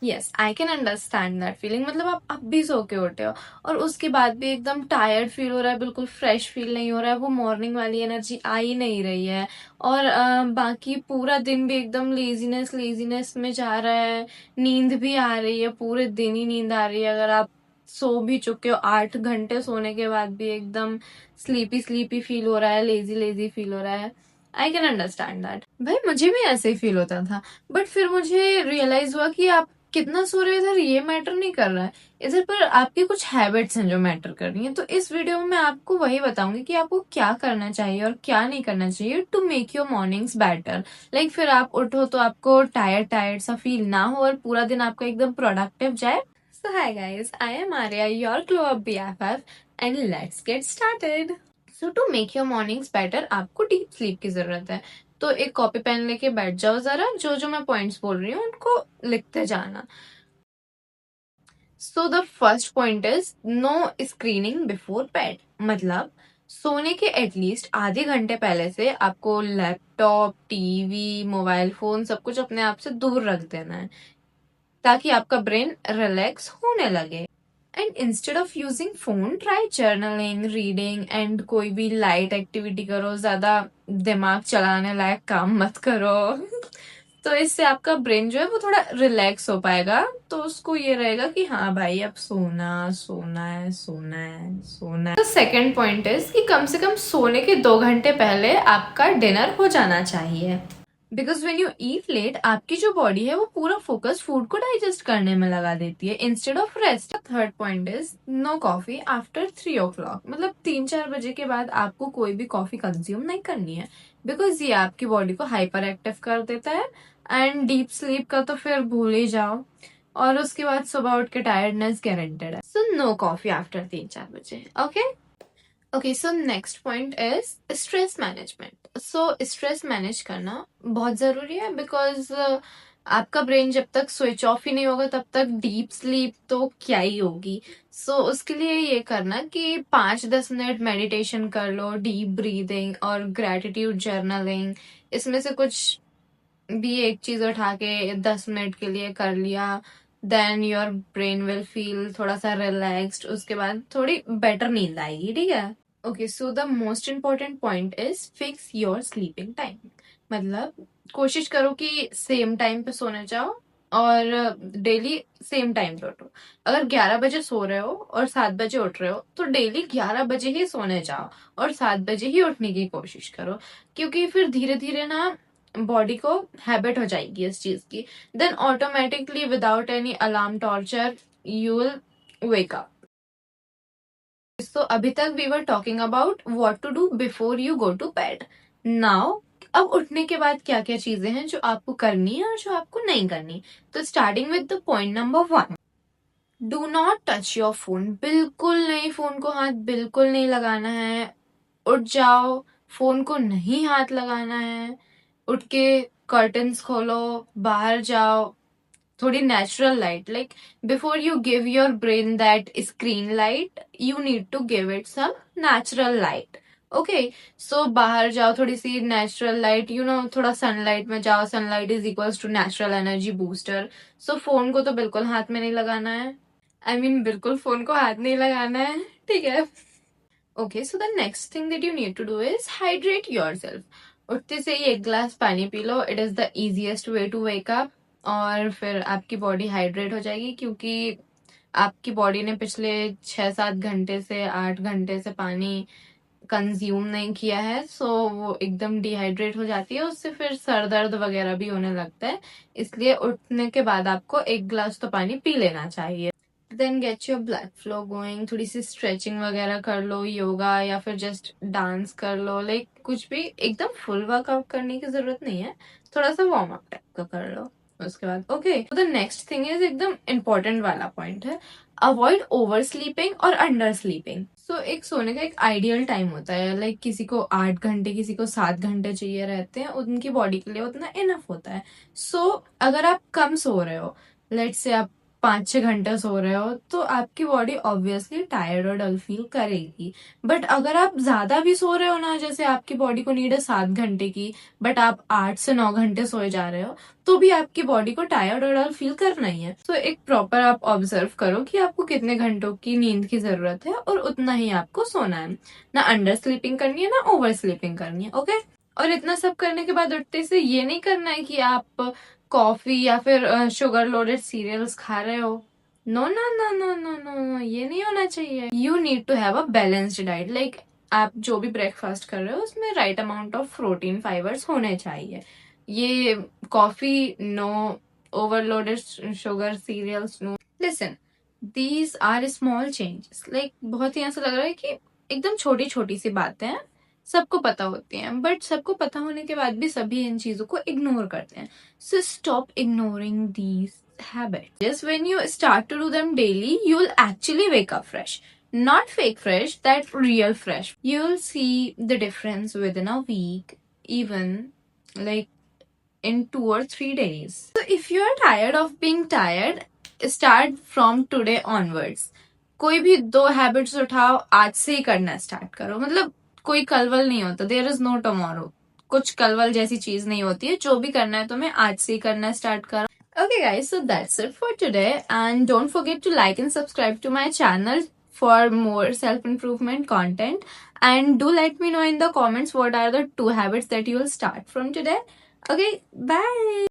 Yes, I can understand that feeling. मतलब आप अब भी सो के उठे हो और उसके बाद भी एकदम टायर्ड फील हो रहा है, बिल्कुल फ्रेश फील नहीं हो रहा है, वो मॉर्निंग वाली एनर्जी आ ही नहीं रही है। और बाकी पूरा दिन भी एकदम लेजीनेस लेजीनेस में जा रहा है। नींद भी आ रही है, पूरे दिन ही नींद आ रही है। अगर आप सो भी चुके हो 8 घंटे सोने के बाद भी एकदम स्लीपी स्लीपी फील हो रहा है, लेजी लेजी फील हो रहा है। I can understand that. भाई मुझे भी ऐसे ही फील होता था, बट फिर मुझे रियलाइज हुआ कि आप कितना सो रहे हो इधर ये मैटर नहीं कर रहा है, इधर पर आपकी कुछ हैबिट्स हैं जो मैटर कर रही हैं। तो इस वीडियो में मैं आपको वही बताऊंगी कि आपको क्या करना चाहिए और क्या नहीं करना चाहिए to make your mornings better. Like फिर आप उठो तो आपको टायर्ड टायर्ड सा फील ना हो और पूरा दिन आपका एकदम प्रोडक्टिव जाए। So hi guys, I am Arya, your glow up BFF, and let's get started. So to make your mornings better आपको डीप स्लीप की जरूरत है। तो एक कॉपी पेन लेके बैठ जाओ, जरा जो जो मैं पॉइंट्स बोल रही हूँ उनको लिखते जाना। So the first point is no screening before bed. मतलब सोने के एटलीस्ट आधे घंटे पहले से आपको लैपटॉप, टीवी, मोबाइल फोन सब कुछ अपने आप से दूर रख देना है, ताकि आपका ब्रेन रिलैक्स होने लगे। And instead of using phone, try journaling, reading and कोई भी लाइट एक्टिविटी करो। ज्यादा दिमाग चलाने लायक काम मत करो। तो इससे आपका ब्रेन जो है वो थोड़ा रिलैक्स हो पाएगा। तो उसको ये रहेगा कि हाँ भाई अब सोना सोना है, सोना है, सोना है। तो सेकंड पॉइंट इज कि कम से कम सोने के 2 घंटे पहले आपका डिनर हो जाना चाहिए। Because when you eat late आपकी जो बॉडी है वो पूरा फोकस फूड को डाइजेस्ट करने में लगा देती है instead of rest. Third point is no coffee after 3 o'clock। मतलब 3-4 बजे के बाद आपको कोई भी कॉफी कंज्यूम नहीं करनी है, बिकॉज ये आपकी बॉडी को हाइपर एक्टिव कर देता है। एंड डीप स्लीप का तो फिर भूल ही जाओ, और उसके बाद सुबह उठ के टायर्डनेस गारंटेड है। सो नो कॉफी आफ्टर 3-4 बजे, okay. Okay, so next point is stress management. So stress manage करना बहुत जरूरी है, बिकॉज आपका ब्रेन जब तक स्विच ऑफ ही नहीं होगा तब तक डीप स्लीप तो क्या ही होगी। सो उसके लिए ये करना कि 5-10 मिनट मेडिटेशन कर लो, डीप ब्रीदिंग और ग्रेटिट्यूड जर्नलिंग। इसमें से कुछ भी एक चीज उठा के 10 मिनट के लिए कर लिया, then your brain will feel थोड़ा सा रिलैक्स्ड। उसके बाद थोड़ी बेटर नींद आएगी, ठीक है। Okay, so the most important point is fix your sleeping time. मतलब कोशिश करो कि सेम टाइम पे सोने जाओ और डेली सेम टाइम पे उठो। अगर 11 बजे सो रहे हो और 7 बजे उठ रहे हो तो डेली 11 बजे ही सोने जाओ और 7 बजे ही उठने की कोशिश करो, क्योंकि फिर धीरे धीरे ना बॉडी को हैबिट हो जाएगी इस चीज की। Then automatically without any alarm torture you will wake up. So अभी तक we were talking about what to do before you go to bed. Now अब उठने के बाद क्या क्या चीजें हैं जो आपको करनी है और जो आपको नहीं करनी। तो starting with the point number 1, do not touch your phone. बिल्कुल नहीं, फोन को हाथ बिल्कुल नहीं लगाना है। उठ जाओ, फोन को नहीं हाथ लगाना है। उठ के कर्टन्स खोलो, बाहर जाओ, थोड़ी natural light. Like before you give your brain that screen light, you need to give it some natural light. Okay, so बाहर जाओ, थोड़ी सी नेचुरल लाइट, थोड़ा सनलाइट में जाओ। Sunlight is equals to natural energy booster. So phone को तो बिल्कुल हाथ में नहीं लगाना है। आई मीन बिल्कुल फोन को हाथ नहीं लगाना है, ठीक है। Okay, so the next thing that you need to do is hydrate yourself. उठते से ही 1 ग्लास पानी पी लो, it is the easiest way to wake up. और फिर आपकी बॉडी हाइड्रेट हो जाएगी, क्योंकि आपकी बॉडी ने पिछले 6-7 घंटे से 8 घंटे से पानी कंज्यूम नहीं किया है। सो वो एकदम डिहाइड्रेट हो जाती है, उससे फिर सर दर्द वगैरह भी होने लगता है। इसलिए उठने के बाद आपको 1 ग्लास तो पानी पी लेना चाहिए। Then get your blood flow going. थोड़ी सी स्ट्रेचिंग वगैरह कर लो, योगा या फिर जस्ट डांस कर लो। लाइक कुछ भी एकदम फुल वर्कआउट करने की जरूरत नहीं है, थोड़ा सा वार्म अप टाइप का कर लो। उसके बाद okay, the next thing is एकदम इम्पोर्टेंट वाला पॉइंट है, अवॉइड ओवर स्लीपिंग और अंडर स्लीपिंग। सो एक सोने का एक आइडियल टाइम होता है। लाइक किसी को 8 घंटे, किसी को 7 घंटे चाहिए रहते हैं, उनकी बॉडी के लिए उतना इनफ होता है। सो अगर आप कम सो रहे हो, लेट्स से आप 5-6 घंटे सो रहे हो तो आपकी बॉडी ऑब्वियसली टायर्ड और डल फील करेगी। बट अगर आप ज्यादा भी सो रहे हो ना, जैसे आपकी बॉडी को नीड है 7 घंटे की, बट आप 8 से 9 घंटे सोए जा रहे हो, तो भी आपकी बॉडी को टायर्ड और डल फील करना ही है। तो एक प्रॉपर आप ऑब्जर्व करो कि आपको कितने घंटों की नींद की जरूरत है और उतना ही आपको सोना है। ना अंडर स्लीपिंग करनी है, ना ओवर स्लीपिंग करनी है, ओके। और इतना सब करने के बाद उठते से ये नहीं करना है कि आप कॉफी या फिर शुगर लोडेड सीरियल्स खा रहे हो। No no no no no no, ये नहीं होना चाहिए। You need to have a balanced diet. Like आप जो भी ब्रेकफास्ट कर रहे हो उसमें right amount of protein fibres होने चाहिए। ये coffee no, overloaded sugar cereals no. Listen, these are small changes. Like बहुत ही ऐसा लग रहा है कि एकदम छोटी छोटी सी बातें हैं, सबको पता होती हैं, बट सबको पता होने के बाद भी सभी इन चीजों को इग्नोर करते हैं। So stop ignoring these habits. Just when you start to do them daily, you'll actually wake up fresh. Not fake fresh, that real fresh. You'll see the difference within a week, even like in 2 or 3 days. So if you're tired of being tired, start from today onwards. कोई भी 2 habits उठाओ, आज से ही करना start करो। मतलब कोई कलवल नहीं होता, देयर इज नो टुमारो। कुछ कलवल जैसी चीज नहीं होती है। जो भी करना है तुम्हें आज से ही करना स्टार्ट करो। Okay guys, so that's it for today, and don't forget to like and subscribe to my channel for more self-improvement content, and do let me know in the comments what are the 2 habits that you will start from today. Okay, bye.